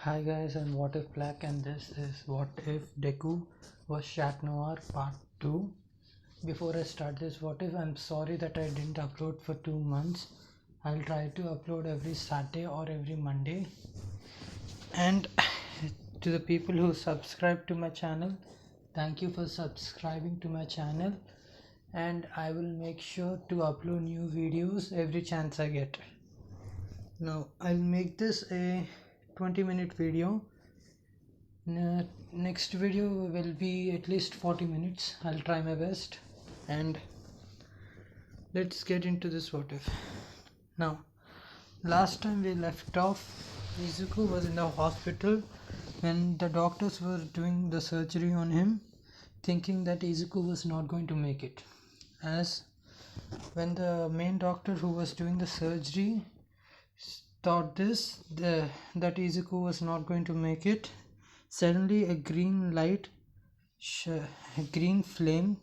Hi guys, I'm What If Black and this is What If Deku was Shat Noir Part 2. Before I start this What If, I'm sorry that I didn't upload for 2 months. I'll try to upload every Saturday or every Monday. And to the people who subscribe to my channel, thank you for subscribing to my channel. And I will make sure to upload new videos every chance I get. Now I'll make this a 20-minute video. Next video will be at least 40 minutes. I'll try my best. And let's get into this what if. Now, last time we left off, Izuku was in the hospital when the doctors were doing the surgery on him, thinking that Izuku was not going to make it. As when the main doctor who was doing the surgery thought that Izuku was not going to make it, suddenly a green light, a green flame,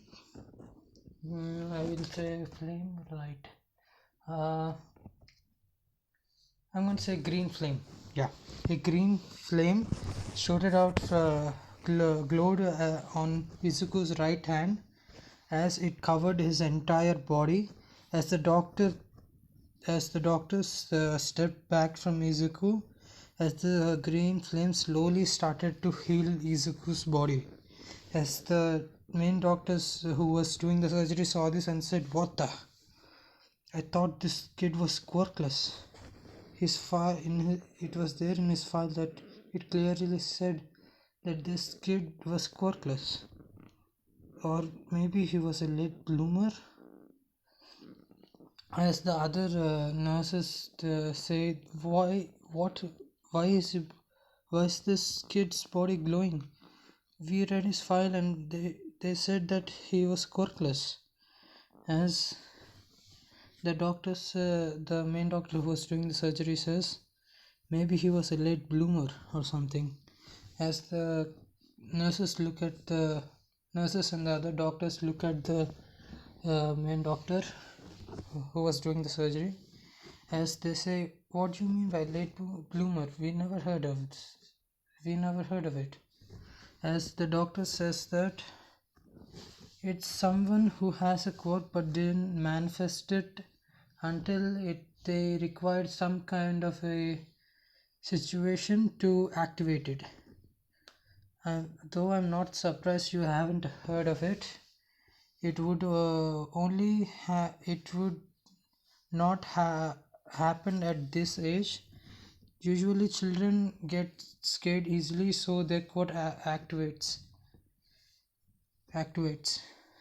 I will say flame light, I'm going to say green flame, yeah, a green flame shooted out, glowed on Izuku's right hand as it covered his entire body. As the doctors stepped back from Izuku, as the green flame slowly started to heal Izuku's body. As the main doctors who was doing the surgery saw this and said, "What the? I thought this kid was quirkless." It was there in his file that it clearly said that this kid was quirkless. Or maybe he was a late bloomer. As the other nurses say, why is this kid's body glowing? We read his file and they said that he was quirkless. As the main doctor who was doing the surgery says, maybe he was a late bloomer or something. As the nurses and the other doctors look at the main doctor who was doing the surgery, as they say, "What do you mean by late bloomer? We never heard of it." As the doctor says that it's someone who has a quirk but didn't manifest it until they required some kind of a situation to activate it. Though I'm not surprised you haven't heard of it. It would not happen at this age. Usually children get scared easily, so their quirk activates.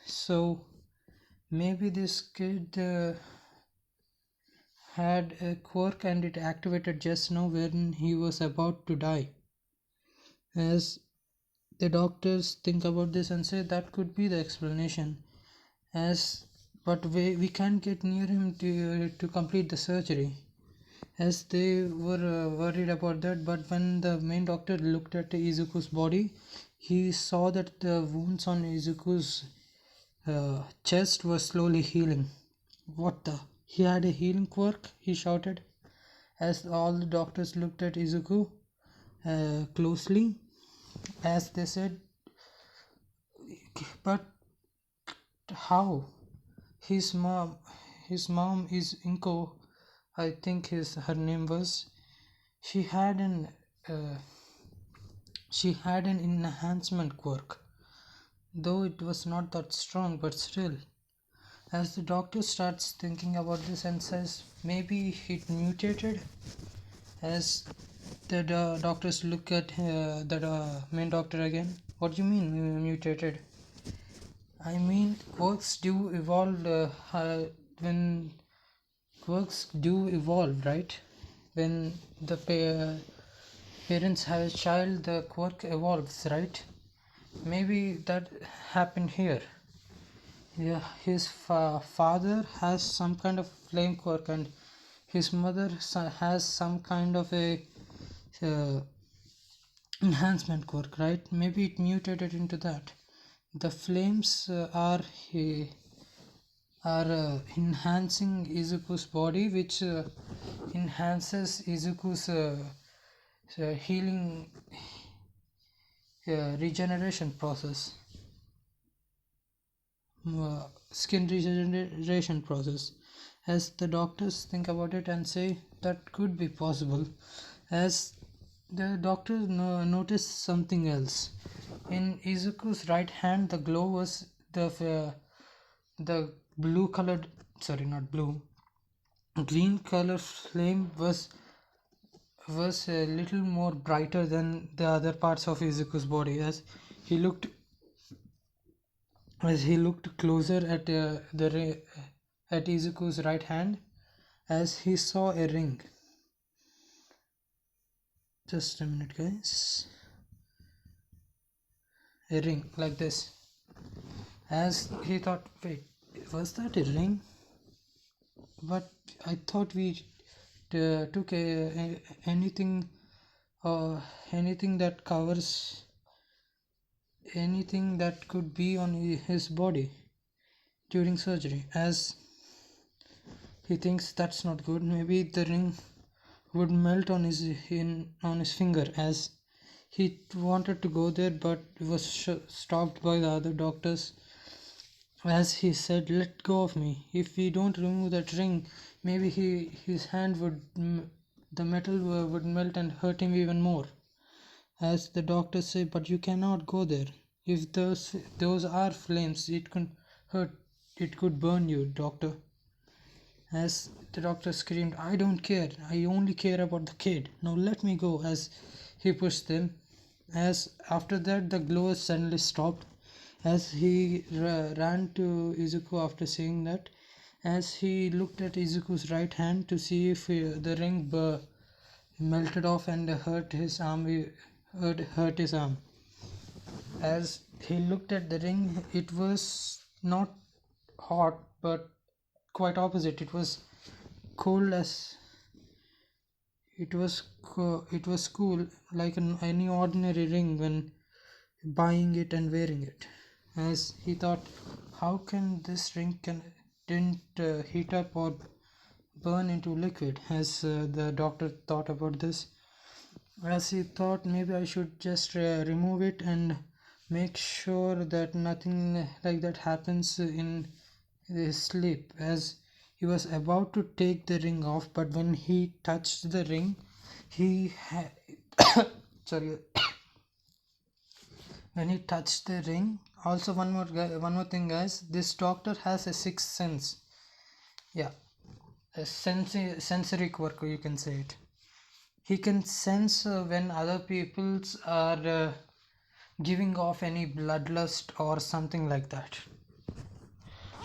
So maybe this kid had a quirk and it activated just now when he was about to die. As the doctors think about this and say that could be the explanation. But we can't get near him to complete the surgery. As they were worried about that, but when the main doctor looked at Izuku's body, he saw that the wounds on Izuku's chest were slowly healing. What the? He had a healing quirk, he shouted, as all the doctors looked at Izuku closely, as they said, "But how? His mom is Inko, I think her name was. She had an enhancement quirk, though it was not that strong, but still." As the doctor starts thinking about this and says, maybe it mutated. As the doctors look at the main doctor again. What do you mean mutated? I mean, quirks do evolve when quirks do evolve, right? When the parents have a child, the quirk evolves, right? Maybe that happened here. Yeah, his father has some kind of flame quirk and his mother has some kind of a enhancement quirk, right? Maybe it mutated into that. The flames are enhancing Izuku's body, which enhances Izuku's healing regeneration process, skin regeneration process. As the doctors think about it and say that could be possible, as the doctors noticed something else. In Izuku's right hand, the glow was the blue colored, sorry, not blue, green color flame was a little more brighter than the other parts of Izuku's body. He looked as he looked closer at at Izuku's right hand, as he saw a ring. Just a minute, guys. A ring like this. As he thought, wait, was that a ring? But I thought we took anything, uh, anything that covers anything that could be on his body during surgery. As he thinks that's not good, maybe the ring would melt on on his finger. As he wanted to go there, but was stopped by the other doctors. As he said, "Let go of me. If we don't remove that ring, maybe his hand the metal would melt and hurt him even more." As the doctor said, "But you cannot go there. If those are flames, it could hurt. It could burn you, doctor." As the doctor screamed, "I don't care. I only care about the kid. Now let me go." As he pushed them. As after that, the glow suddenly stopped. As he ran to Izuku after saying that. As he looked at Izuku's right hand to see if the ring melted off and hurt his arm. Hurt his arm. As he looked at the ring, it was not hot, but quite opposite. It was cold as it was cool like any ordinary ring when buying it and wearing it. As he thought, how can this ring didn't heat up or burn into liquid? As the doctor thought about this, as he thought, maybe I should just remove it and make sure that nothing like that happens in his sleep. As he was about to take the ring off, but when he touched the ring, sorry, when he touched the ring. Also, one more thing, guys. This doctor has a sixth sense. Yeah, a sensory quirk, you can say it. He can sense when other peoples are giving off any bloodlust or something like that.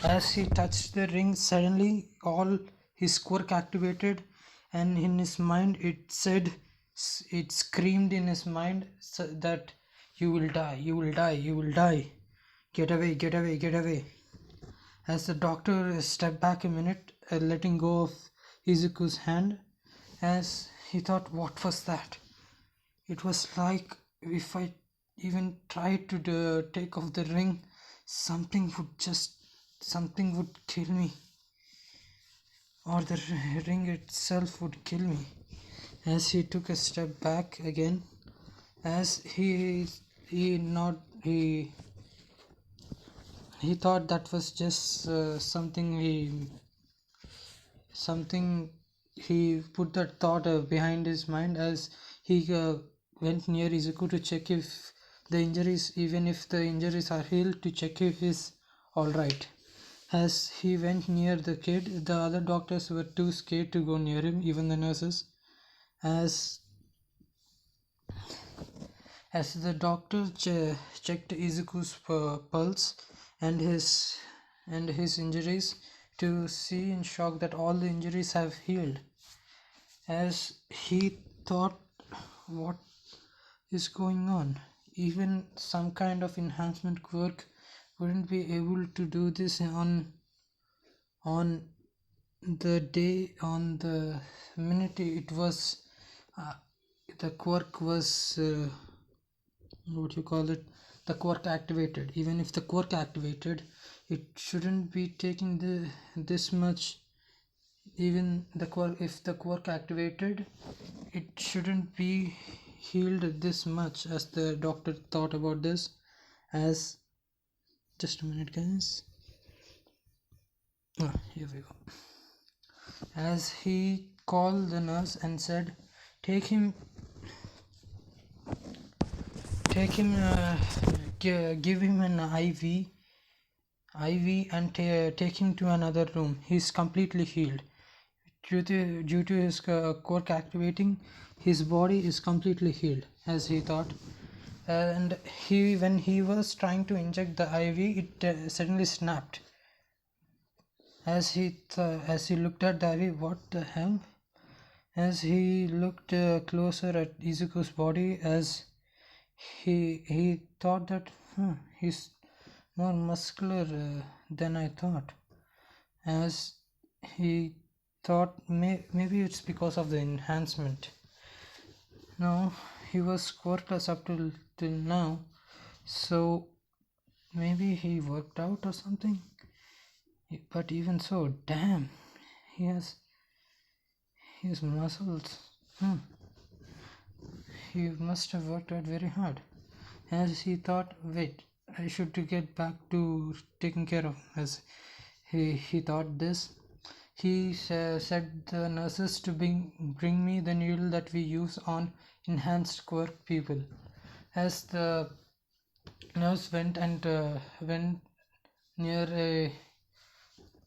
As he touched the ring, suddenly all his quirk activated, and in his mind it screamed in his mind that you will die, you will die, you will die. Get away, get away, get away. As the doctor stepped back a minute, letting go of Izuku's hand, as he thought, what was that? It was like if I even tried to take off the ring, something would kill me, or the ring itself would kill me. As he took a step back again, as he thought that was just something he put that thought behind his mind. As he went near Izuku to check if the injuries, even if the injuries are healed, to check if he's alright. As he went near the kid, the other doctors were too scared to go near him, even the nurses. As the doctor checked Izuku's pulse and his injuries, to see in shock that all the injuries have healed. As he thought, what is going on? Even some kind of enhancement quirk wouldn't be able to do this on the minute it was the quirk was what you call it, the quirk activated. Even if the quirk activated, it shouldn't be taking this much. Even the quirk, if the quirk activated, it shouldn't be healed this much, as the doctor thought about this. As just a minute, guys. Here we go. As he called the nurse and said, take him, take him, give him an IV and take him to another room. He's completely healed. Due to his quirk activating, his body is completely healed, as he thought. And when he was trying to inject the IV, it suddenly snapped. As he looked at the IV, what the hell? As he looked closer at Izuku's body, as he thought that he's more muscular than I thought. As he thought maybe it's because of the enhancement. No, he was quirkless up till now, so maybe he worked out or something. But even so, damn, he has muscles. He must have worked out very hard. As he thought, wait, I should get back to taking care of him. As he thought this, he said the nurses to bring me the needle that we use on enhanced quirk people. As the nurse went near a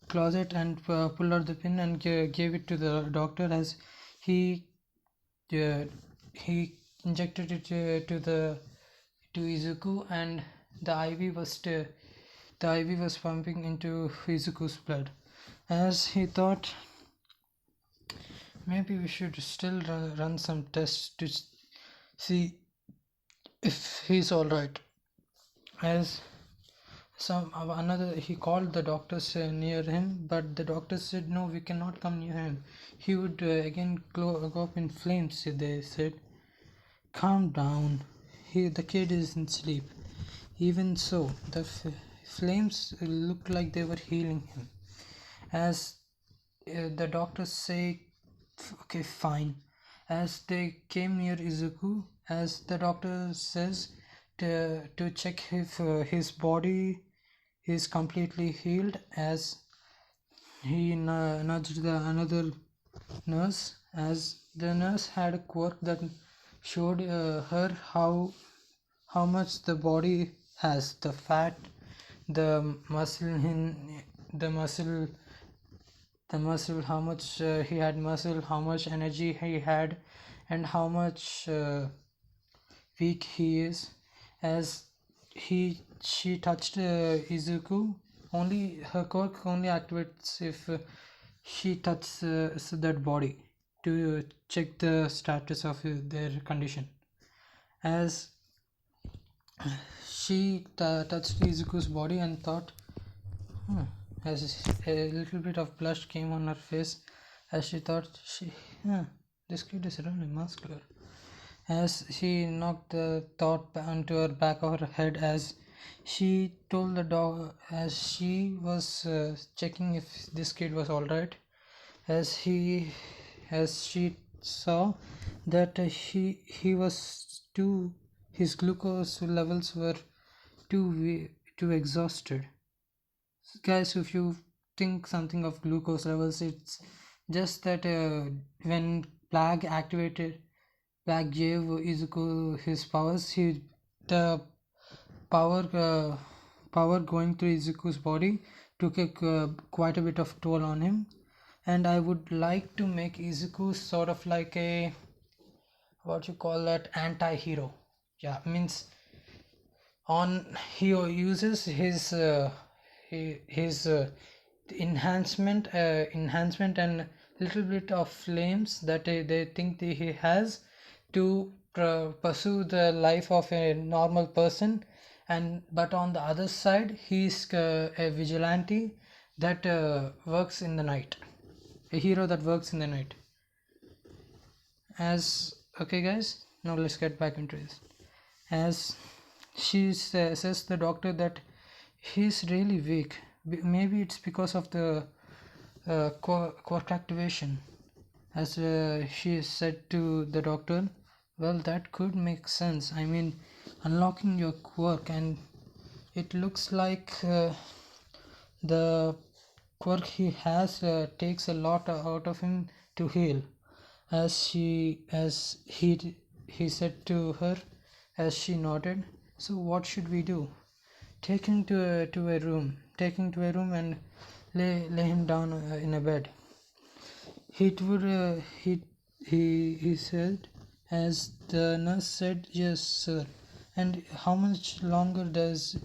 closet and pulled out the pin and gave it to the doctor, as he injected it to Izuku, and the IV was pumping into Izuku's blood. As he thought, maybe we should still run some tests to see if he's all right. As he called the doctors near him, but the doctors said no, we cannot come near him. He would again go up in flames. They said, calm down. The kid is in sleep. Even so, the flames looked like they were healing him. As the doctors say, okay, fine. As they came near Izuku, as the doctor says to check if his body is completely healed, as he nudged another nurse, as the nurse had a quirk that showed her how much the body has, the fat, the muscle, how much he had muscle, how much energy he had, and how much weak he is. As she touched Izuku, only her quirk only activates if she touches that body to check the status of their condition. As she touched Izuku's body and thought, as a little bit of blush came on her face, as she thought, this kid is really muscular. As she knocked the thought onto her back of her head, as she told the dog, as she was checking if this kid was all right, as she saw that he was his glucose levels were too exhausted. Guys, if you think something of glucose levels, it's just that when Plague gave Izuku his powers, the power going through Izuku's body took quite a bit of toll on him. And I would like to make Izuku sort of like a, what you call that, anti-hero. Yeah, means he uses his enhancement and little bit of flames that they think he has to pursue the life of a normal person, but on the other side he's a vigilante that works in the night, a hero that works in the night. As okay guys, now let's get back into this. As she says the doctor that he's really weak, maybe it's because of the quirk activation. As she said to the doctor, Well, that could make sense. I mean, unlocking your quirk, and it looks like the quirk he has takes a lot out of him to heal. As he said to her, as she nodded. So what should we do? Take him to a room. Take him to a room and lay him down in a bed. It would he said, as the nurse said, yes, sir. And how many days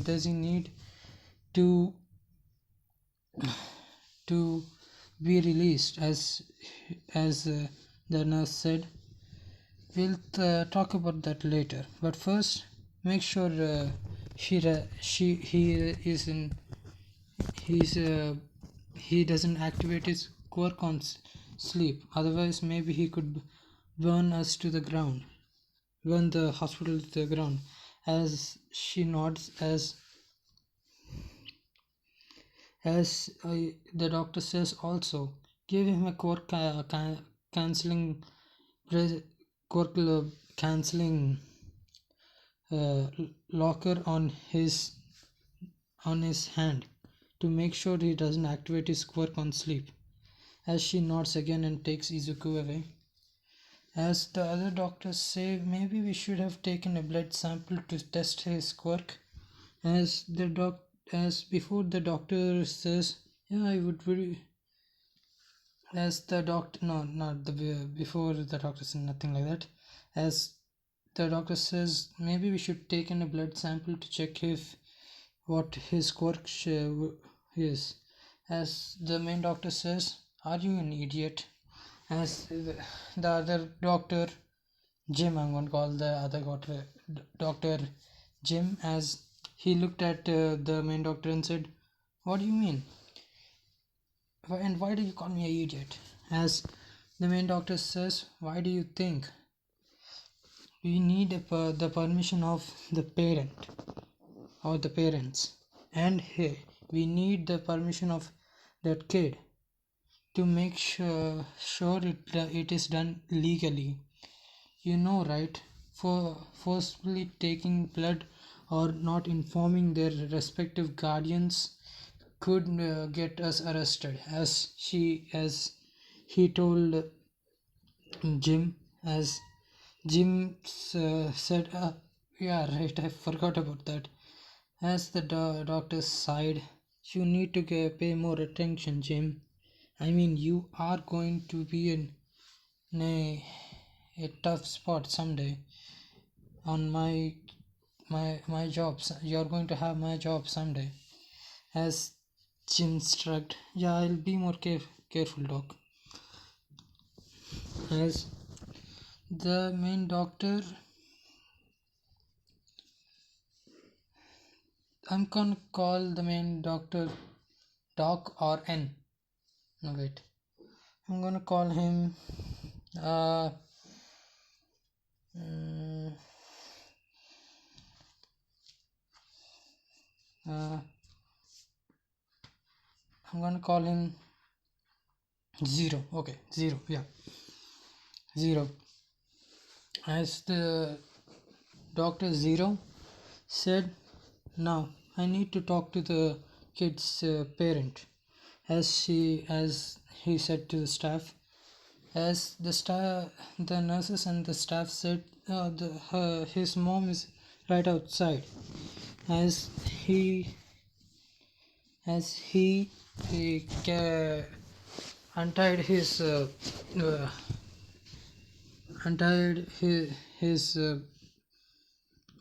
does he need to to be released? As the nurse said, we'll talk about that later. But first, make sure she he is in he's he doesn't activate his quirk on sleep. Otherwise, maybe he could burn us to the ground, burn the hospital to the ground. As she nods, as the doctor says, also give him a canceling quirk canceling uh, locker on his hand to make sure he doesn't activate his quirk on sleep. As she nods again and takes Izuku away. As the other doctors say, maybe we should have taken a blood sample to test his quirk. As before the doctor says, yeah, I would really. As the doctor, no, not the before the doctor says nothing like that. As the doctor says, maybe we should take in a blood sample to check if what his quirk is. As the main doctor says, are you an idiot? As the other doctor, Jim, I'm going to call the other doctor Jim, as he looked at the main doctor and said, what do you mean? And why do you call me an idiot? As the main doctor says, why do you think? We need the permission of the parent or the parents, and hey, we need the permission of that kid to make sure it is done legally. You know, right? For forcibly taking blood or not informing their respective guardians could get us arrested. As he told Jim, as Jim said, yeah, right, I forgot about that. As the doctor sighed, you need to pay more attention, Jim. I mean, you are going to be in a tough spot someday on my jobs. You're going to have my job someday. As Jim shrugged, yeah, I'll be more careful, doc. As the main doctor, I'm gonna call the main doctor Doc or N. No, wait. I'm gonna call him. Uh, mm, uh, I'm gonna call him Zero. Okay, Zero. Yeah, Zero. As the doctor Zero said, now I need to talk to the kid's parent. As he said to the staff, as the nurses and the staff said, his mom is right outside. As he as he untied uh, his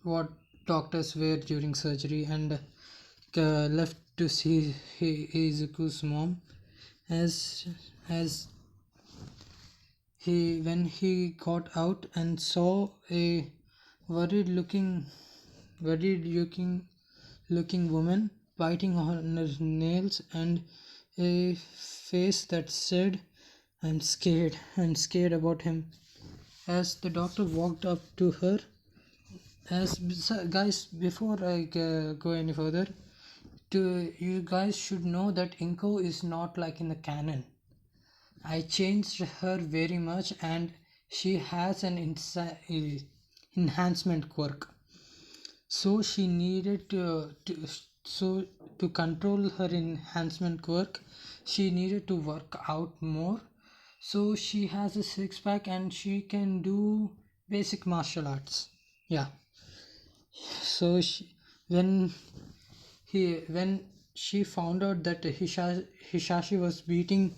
what doctors wear during surgery, and left to see Izuku's mom. As as he when he got out and saw a worried looking worried looking woman biting on her nails, and a face that said, I'm scared about him. As the doctor walked up to her, guys, before I go any further, you guys should know that Inko is not like in the canon. I changed her very much, and she has an enhancement quirk. So she needed so to control her enhancement quirk, she needed to work out more. So she has a six pack and she can do basic martial arts. Yeah. So when when she found out that Hisashi was beating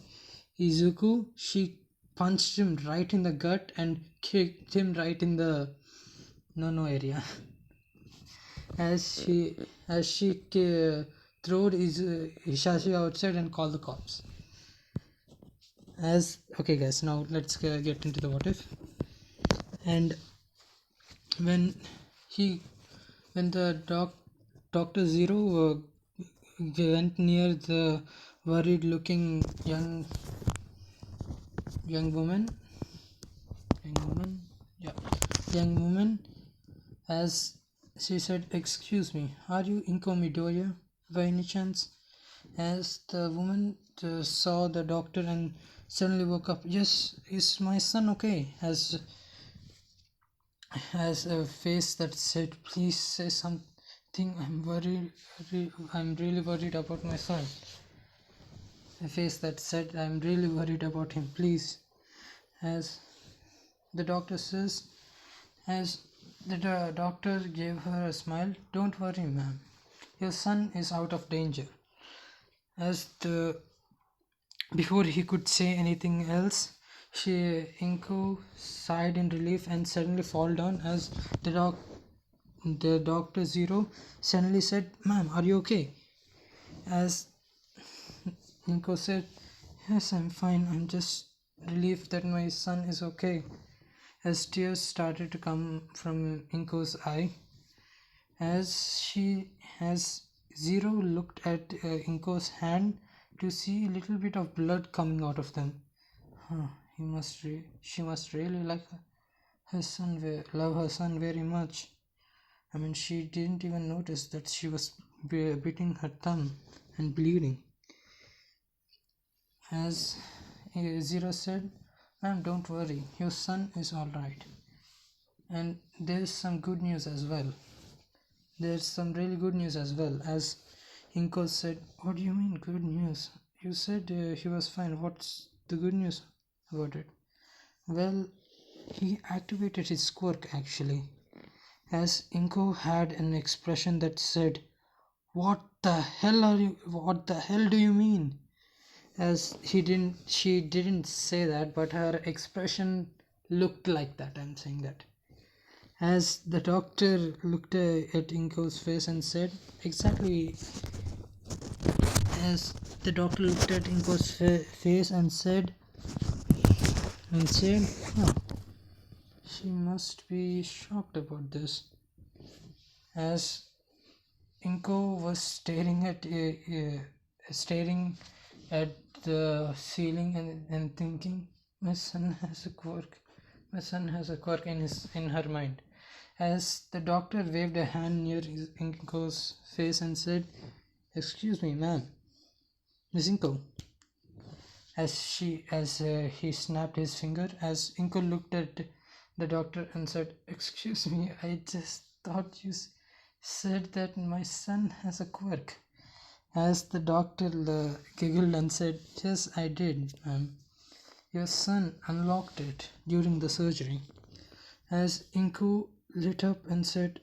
Izuku, she punched him right in the gut and kicked him right in the no area. As she throwed Hisashi outside and called the cops. As okay, guys, now let's get into the what if. And when he when the Doctor Zero went near the worried looking young woman young woman yeah young woman, as she said, "Excuse me, are you Inko Midoriya by any chance?" As the woman saw the doctor and suddenly woke up. "Yes, is my son okay?" As a face that said, "Please say something. I'm really worried about my son." A face that said, "I'm really worried about him. Please." As the doctor says, as the doctor gave her a smile, "Don't worry, ma'am. Your son is out of danger." As the Before he could say anything else, Inko sighed in relief and suddenly fall down. As the Doctor Zero suddenly said, "Ma'am, are you okay?" As Inko said, "Yes, I'm fine. I'm just relieved that my son is okay." As tears started to come from Inko's eye, as Zero looked at Inko's hand to see a little bit of blood coming out of them. Huh, she must really like her son, love her son very much. I mean, she didn't even notice that she was biting her thumb and bleeding. As Zero said, "Ma'am, don't worry, your son is alright." And there's some good news as well. There's some really good news as well. As Inko said, "What do you mean, good news? You said he was fine. What's the good news about it?" "Well, he activated his quirk actually." As Inko had an expression that said, "What the hell are you? What the hell do you mean?" As she didn't say that, but her expression looked like that. I'm saying that. As the doctor looked at Inko's face and said, exactly. As the doctor looked at Inko's face and said, "Oh, she must be shocked about this." As Inko was staring at the ceiling and thinking, "My son has a quirk. My son has a quirk in her mind." As the doctor waved a hand near Inko's face and said, "Excuse me, ma'am, Miss Inko." As he snapped his finger, as Inko looked at the doctor and said, "Excuse me, I just thought you said that my son has a quirk." As the doctor giggled and said, "Yes, I did, ma'am. Your son unlocked it during the surgery." As Inku lit up and said,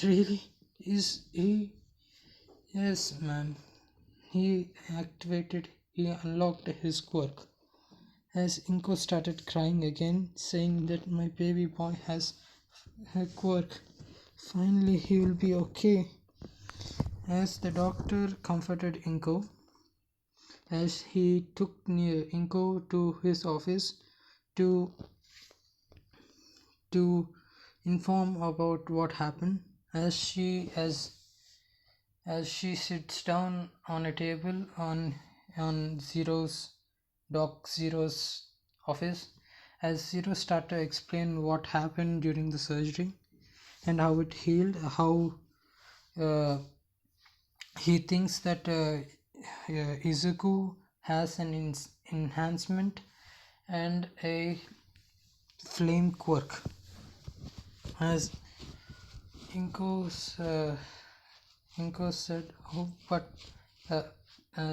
"Really? Is he?" "Yes, ma'am. He unlocked his quirk." As Inko started crying again, saying that my baby boy has a quirk. Finally, he will be okay. As the doctor comforted Inko, as he took Inko to his office to inform about what happened, as she sits down on a table on Doc Zero's office, as Zero started to explain what happened during the surgery and how it healed, how uh, he thinks that Izuku has an enhancement and a flame quirk. As Inko's Inko said, oh, but uh,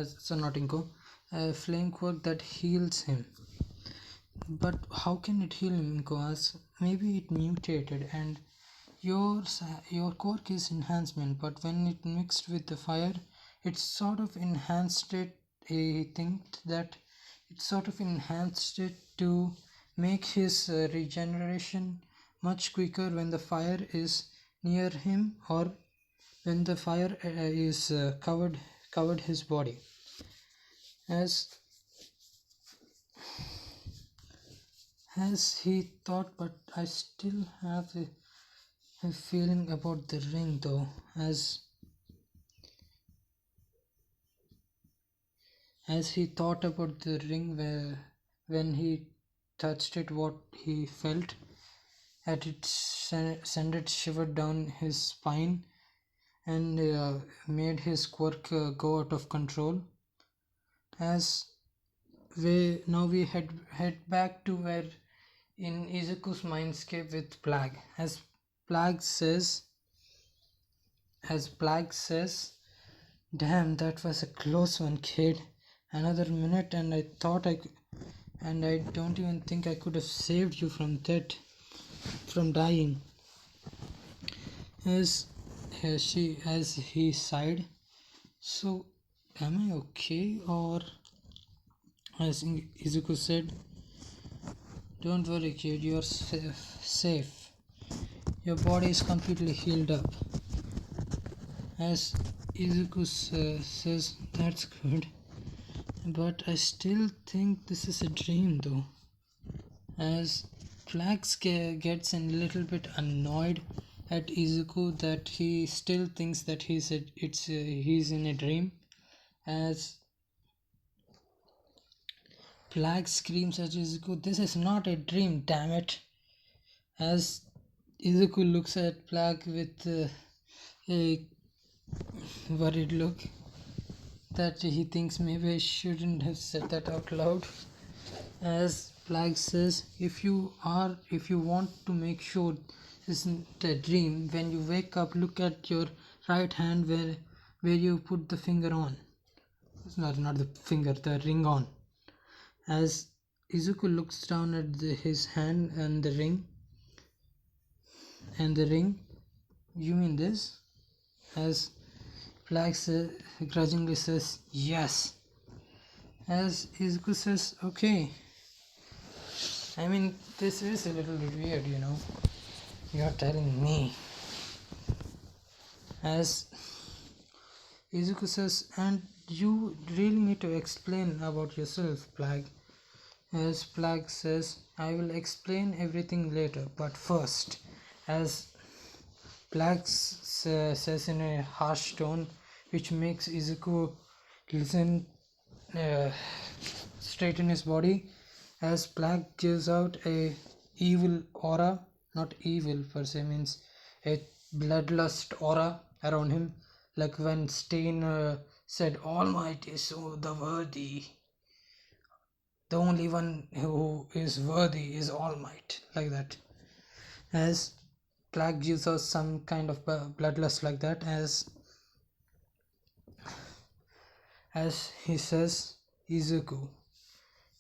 so not Inko, a flame quirk that heals him. But how can it heal him, Inko? As maybe it mutated and your quirk is enhancement, but when it mixed with the fire, it sort of enhanced it. I think that it sort of enhanced it to make his regeneration much quicker when the fire is near him or when the fire is covered his body. As he thought, but I still have a feeling about the ring though. As he thought about the ring, where when he touched it, what he felt at it sent it shivered down his spine and made his quirk go out of control. As we head back to where in Izuku's mindscape with Plague. Plague says, as Plague says, "Damn, that was a close one, kid. Another minute, and I don't even think I could have saved you from from dying." As he sighed, "So, am I okay?" Or as Izuku said, "Don't worry, kid. You're safe. Your body is completely healed up." As Izuku says, "That's good. But I still think this is a dream, though." As Flax gets a little bit annoyed at Izuku that he still thinks that he's in a dream. As Flax screams at Izuku, "This is not a dream, damn it!" As Izuku looks at Flag with a worried look that he thinks maybe I shouldn't have said that out loud. As Flag says, if you want to make sure this isn't a dream, when you wake up, look at your right hand where you put the finger on. It's not the finger, the ring on. As Izuku looks down at his hand and the ring, "You mean this?" As Flag grudgingly says, "Yes." As Izuku says, "Okay. I mean, this is a little bit weird, you know. You're telling me." As Izuku says, "And you really need to explain about yourself, Plague." As Plague says, "I will explain everything later, but first." As Plague says in a harsh tone, which makes Izuku listen uh, straighten his body. As Plague gives out a evil aura, not evil per se, means a bloodlust aura around him, like when Stain said, "All Might is so the worthy. The only one who is worthy is All Might," like that. As Plague gives us some kind of bloodlust like that. As he says, "Izuku,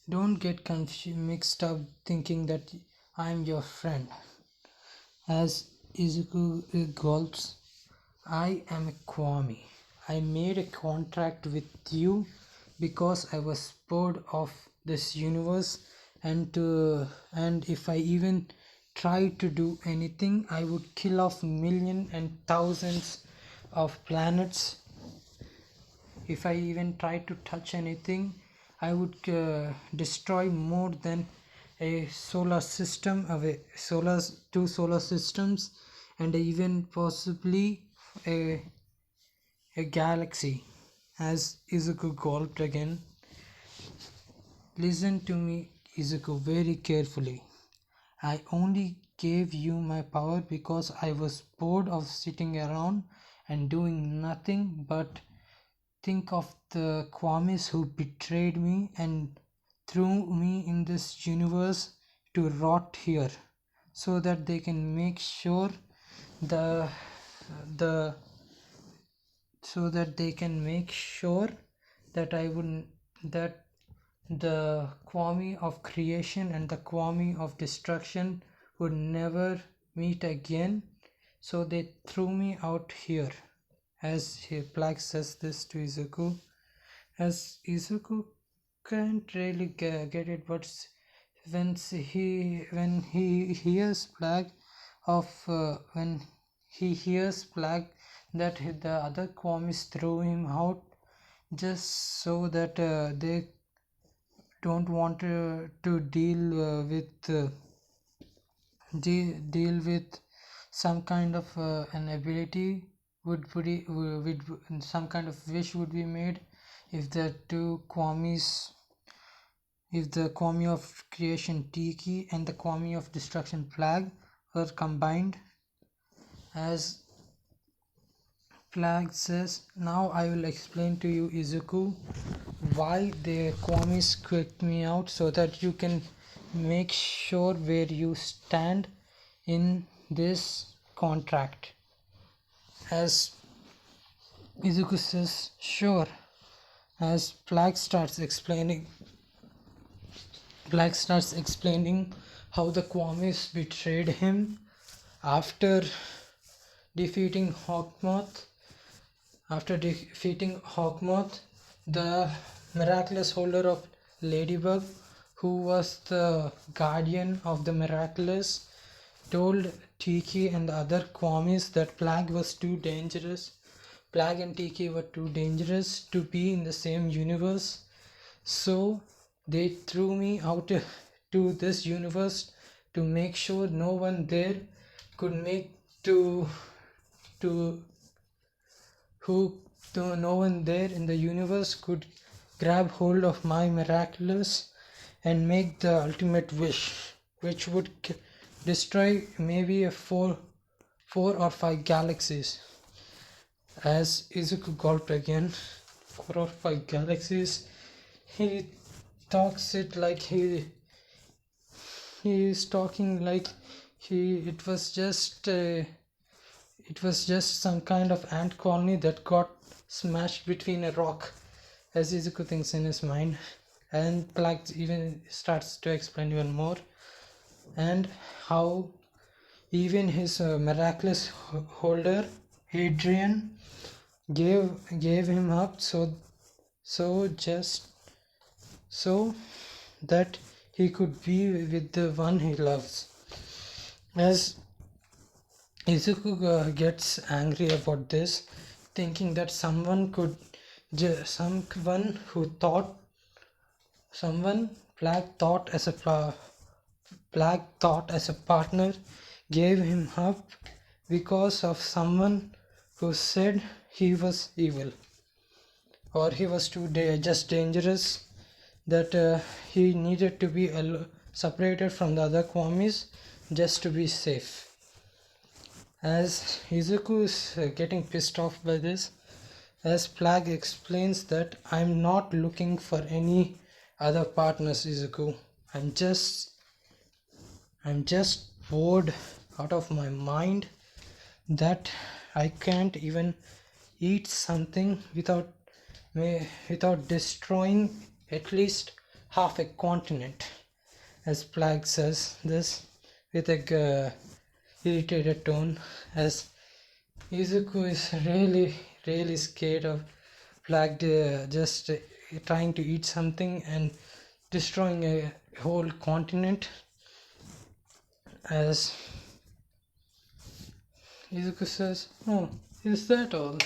don't get mixed up thinking that I'm your friend." As Izuku gulps, "I am a Kwame. I made a contract with you because I was bored of this universe, and if I even tried to do anything, I would kill off millions and thousands of planets. If I even tried to touch anything, I would destroy more than a solar system two solar systems, and even possibly a, a galaxy." As Izuku gulped again, "Listen to me, Izuku, very carefully. I only gave you my power because I was bored of sitting around and doing nothing but think of the Kwamis who betrayed me and threw me in this universe to rot here, so that they can make sure the the so that they can make sure that I wouldn't that the Kwame of creation and the Kwame of destruction would never meet again. So they threw me out here. As Black says this to Izuku, as Izuku can't really get it, but when he hears Black when he hears Black that the other Kwamis threw him out just so that they don't want to deal with some kind of an ability would some kind of wish would be made if the two Kwamis, if the Kwame of creation Tiki and the Kwame of destruction Flag were combined. As Flag says, now I will explain to you, Izuku, why the Kwamis kicked me out, so that you can make sure where you stand in this contract. As Izuku says, sure. As Black starts explaining how the Kwamis betrayed him after defeating Hawkmoth. After defeating Hawkmoth, the miraculous holder of Ladybug, who was the guardian of the miraculous, told Tiki and the other Kwamis that Plague was too dangerous. Plague and Tiki were too dangerous to be in the same universe. So they threw me out to this universe to make sure no one there could no one there in the universe could grab hold of my miraculous and make the ultimate wish, which would destroy maybe 4 or 5 galaxies. As Izuku gulped again, 4 or 5 galaxies. He talks it like he is talking like it was just some kind of ant colony that got smashed between a rock, as Izuku thinks in his mind. And Black even starts to explain even more, and how even his miraculous holder Adrian gave him up so that he could be with the one he loves. As Izuku gets angry about this, thinking that someone Black thought as a partner gave him up because of someone who said he was evil, or he was just dangerous, that he needed to be separated from the other Kwamis just to be safe. As Izuku is getting pissed off by this, as Plague explains that I'm not looking for any other partners, Izuku. I'm just bored out of my mind that I can't even eat something without destroying at least half a continent. As Plague says this with a irritated tone, as Izuku is really scared of Plague just trying to eat something and destroying a whole continent. As Izuku says, "Oh, is that all?"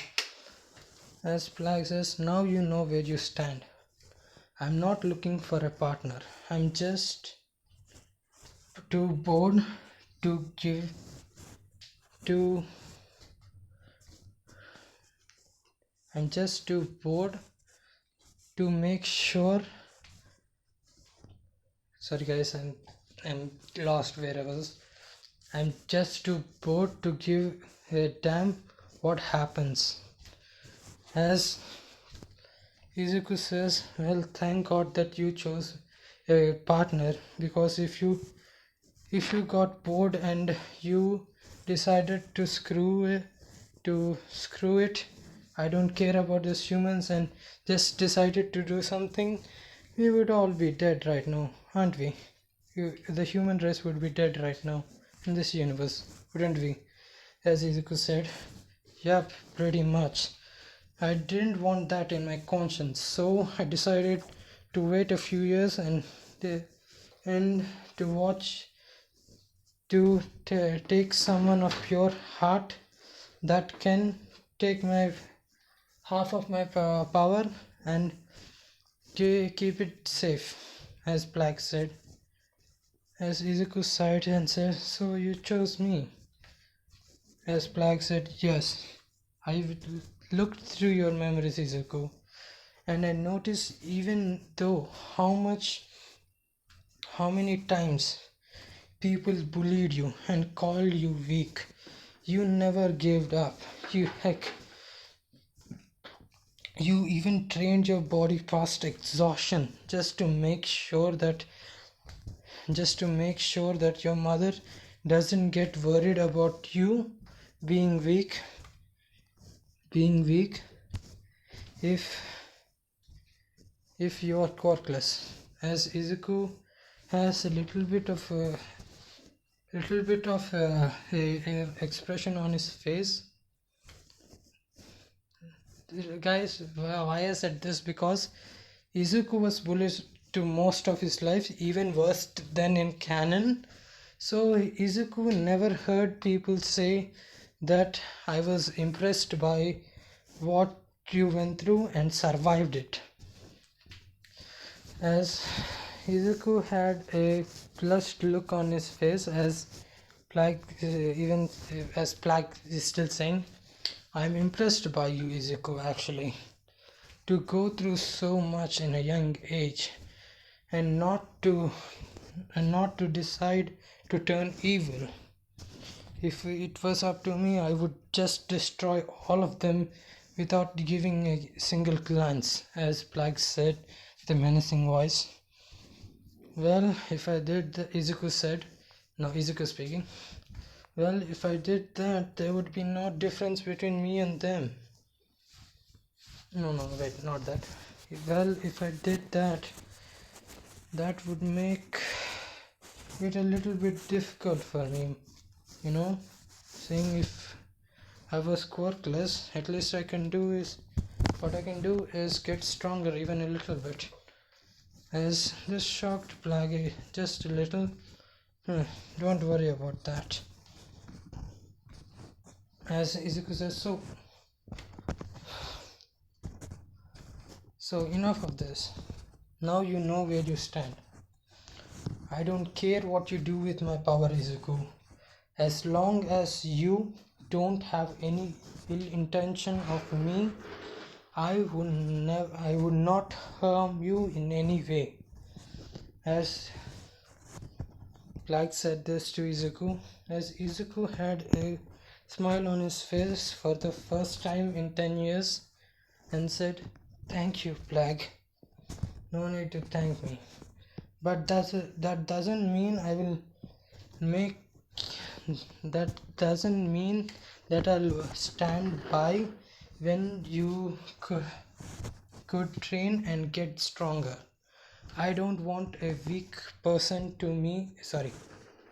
As Plague says, "Now you know where you stand. I'm not looking for a partner. I'm just too bored to give to I'm just too bored to make sure." Sorry guys, I'm lost where I was. I'm just too bored to give a damn what happens. As Izuku says, well, thank God that you chose a partner, because if you if you got bored and you decided to screw it, I don't care about these humans, and just decided to do something, we would all be dead right now, aren't we? The human race would be dead right now in this universe, wouldn't we? As Izuku said. Yep, pretty much. I didn't want that in my conscience, so I decided to wait a few years and to watch to take someone of pure heart that can take my half of my power and to keep it safe, as Black said. As Izuku sighed and said, "So you chose me." As Black said, "Yes, I looked through your memories, Izuku, and I noticed even though how many times people bullied you and called you weak, you never gave up. You even trained your body past exhaustion just to make sure that your mother doesn't get worried about you being weak if you are quirkless." As Izuku has a little bit of a expression on his face. Guys, why I said this? Because Izuku was bullied to most of his life, even worse than in canon. So Izuku never heard people say that I was impressed by what you went through and survived it. As Izuku had a flushed look on his face, as Plague, even as Plague is still saying, "I'm impressed by you, Izuku, actually. To go through so much in a young age and not to decide to turn evil. If it was up to me, I would just destroy all of them without giving a single glance," as Plague said with a menacing voice. "Well, if I did," Izuku said. Now Izuku speaking. "Well, if I did that, there would be no difference between me and them." No, wait, not that. "Well, if I did that, that would make it a little bit difficult for me, you know. Saying if I was quirkless, at least what I can do is get stronger even a little bit." As this shocked Plague just a little. "Don't worry about that." As Izuku says, so enough of this. Now you know where you stand. I don't care what you do with my power, Izuku. As long as you don't have any ill intention of me, I would not harm you in any way. As Black said this to Izuku, as Izuku had a smile on his face for the first time in 10 years and said, "Thank you, Black. No need to thank me. But that doesn't mean I will make that doesn't mean that I'll stand by when you could train and get stronger. I don't want a weak person to me." Sorry,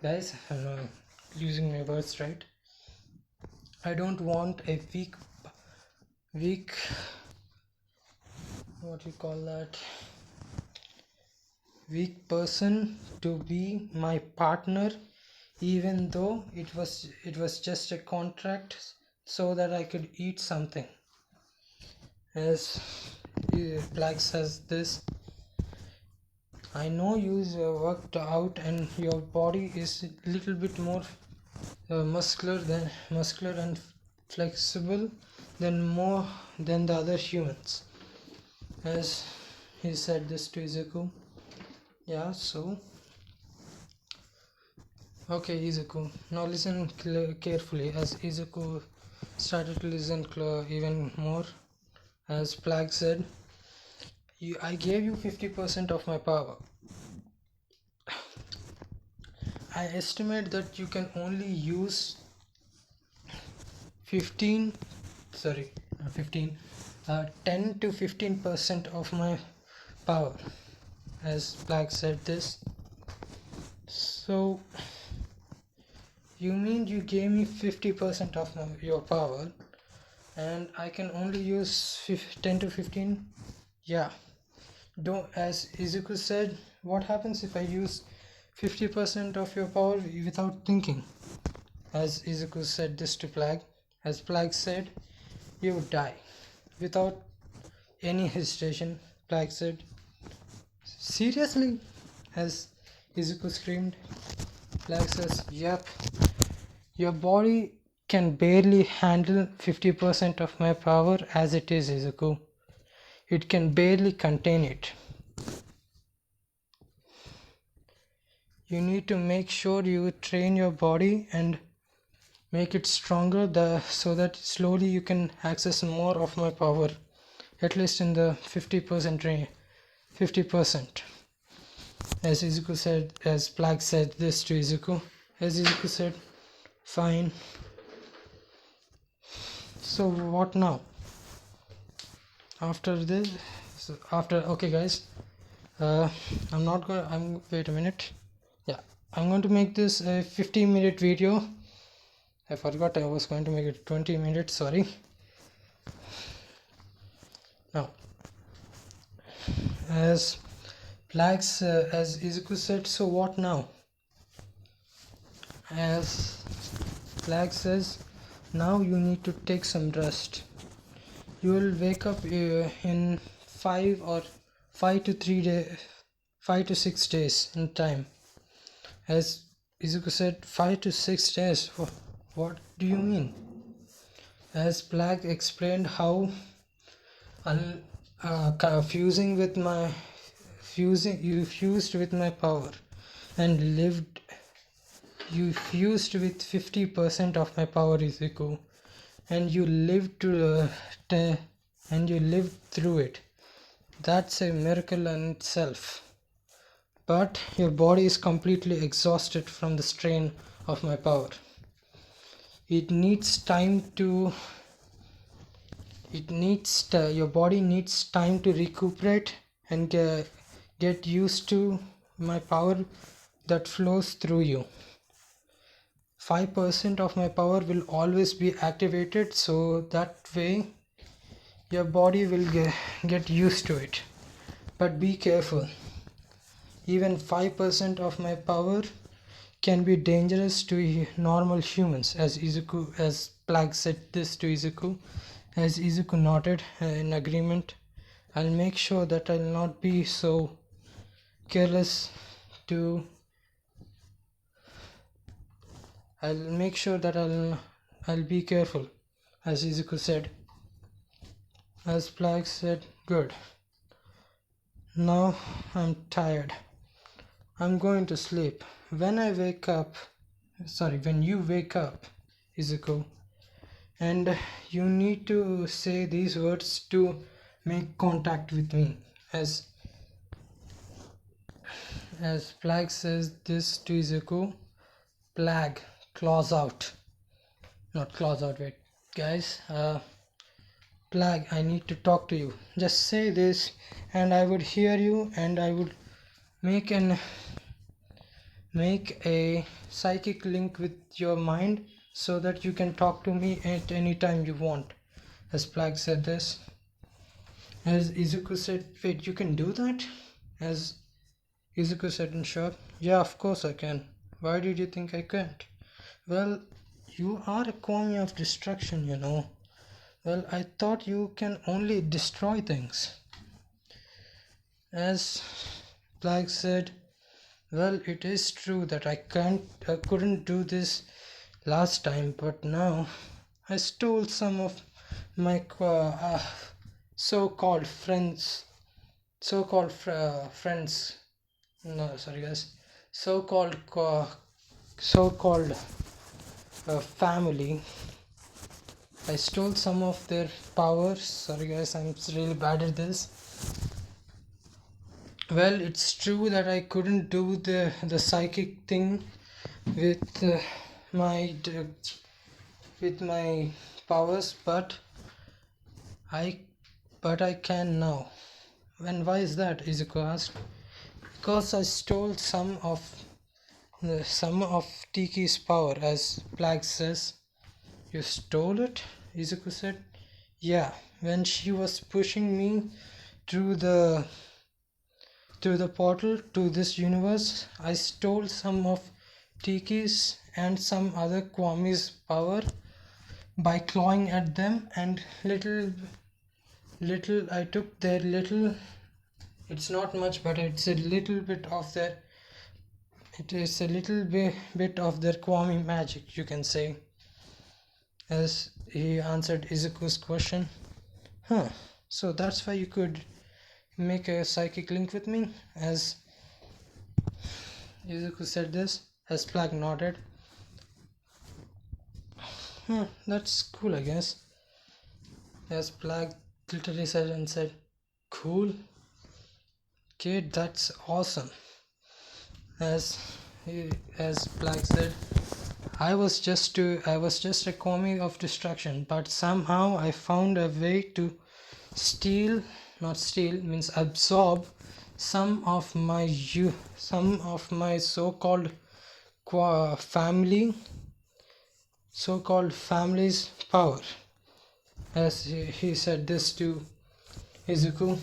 guys, I'm losing my words, right? "I don't want a weak, what you call that, weak person to be my partner, even though it was just a contract so that I could eat something." As Black says this, "I know you worked out and your body is a little bit more muscular and flexible than the other humans." As he said this to Izuku. Yeah, so okay, Izuku, now listen carefully. As Izuku started to listen even more, as Plague said, "I gave you 50% of my power. I estimate that you can only use 15, sorry, not 15, 10 to 15% of my power, as Black said this. So you mean you gave me 50% of your power and I can only use 10 to 15? Yeah. Don't, as Izuku said, what happens if I use 50% of your power without thinking? As Izuku said this to Plague, as Plague said, you would die. Without any hesitation, Plague said, seriously? As Izuku screamed. Plague says, yep. Your body can barely handle 50% of my power as it is, Izuku. It can barely contain it. You need to make sure you train your body and make it stronger so that slowly you can access more of my power, at least in the 50% range. 50%. As Izuku said, as Plague said this to Izuku, as Izuku said, fine. So what now? After this, okay guys, wait a minute. Yeah, I'm going to make this a 15-minute video. I forgot I was going to make it 20 minutes, sorry. Now, as Izuku said, so what now? As Plague says, now you need to take some rest. You will wake up in 5 to 6 days in time. As Izuku said, 5 to 6 days. What do you mean? As Plague explained how fused with my power and lived. You fused with 50% of my power, Izuku, and you lived through it. That's a miracle in itself. But your body is completely exhausted from the strain of my power. It needs time to. Your body needs time to recuperate and get used to my power that flows through you. 5% of my power will always be activated, so that way your body will get used to it. But be careful. Even 5% of my power can be dangerous to normal humans, as Plague said this to Izuku. As Izuku nodded in agreement, I'll make sure that I'll not be so careless I'll make sure that I'll be careful, as Izuku said. As Plague said, good. Now I'm tired. I'm going to sleep. When you wake up, Izuku, and you need to say these words to make contact with me. As Plague says this to Izuku, Plague, claws out. Not claws out, wait. Guys, Plague, I need to talk to you. Just say this and I would hear you, and I would make a psychic link with your mind so that you can talk to me at any time you want. As Plague said this. As Izuku said, wait, you can do that? As Izuku said in shock, yeah, of course I can. Why did you think I can't? Well, you are a Kwami of destruction, you know. Well, I thought you can only destroy things. As Plague said, well, it is true that I couldn't do this last time, but now I stole some of my so-called friends. No, sorry guys. So-called family. I stole some of their powers. Sorry guys, I'm really bad at this. Well, it's true that I couldn't do the psychic thing with my d- with my powers, I I can now. And why is that? Izuku asked. Because I stole some of Tiki's power, as Black says. You stole it? Izuku said. Yeah, when she was pushing me through the portal to this universe, I stole some of Tiki's and some other Kwami's power by clawing at them, and little I took their little. It's not much, but it's a little bit of their. It is a little bit of their Kwami magic, you can say, as he answered Izuku's question. Huh. So that's why you could make a psychic link with me, as Izuku said this, as Plague nodded. That's cool, I guess. As Plague literally said and said, cool? Kid, that's awesome. As Plague said, I was just a Kwami of destruction, but somehow I found a way to steal, not steal means absorb some of my so-called family, family's power. As he said this to Izuku.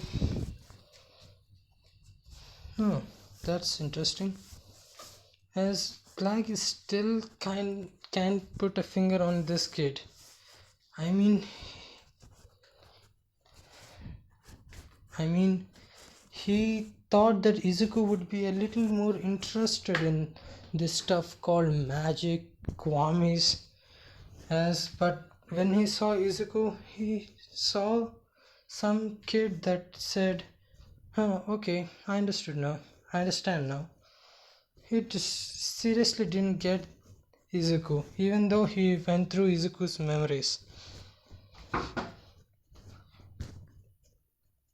Oh, that's interesting. As Clag is still can't put a finger on this kid. I mean, he thought that Izuku would be a little more interested in this stuff called magic, Kwamis. But when he saw Izuku, he saw some kid that said, "Oh, okay, I understood now. I understand now." He just seriously didn't get Izuku, even though he went through Izuku's memories.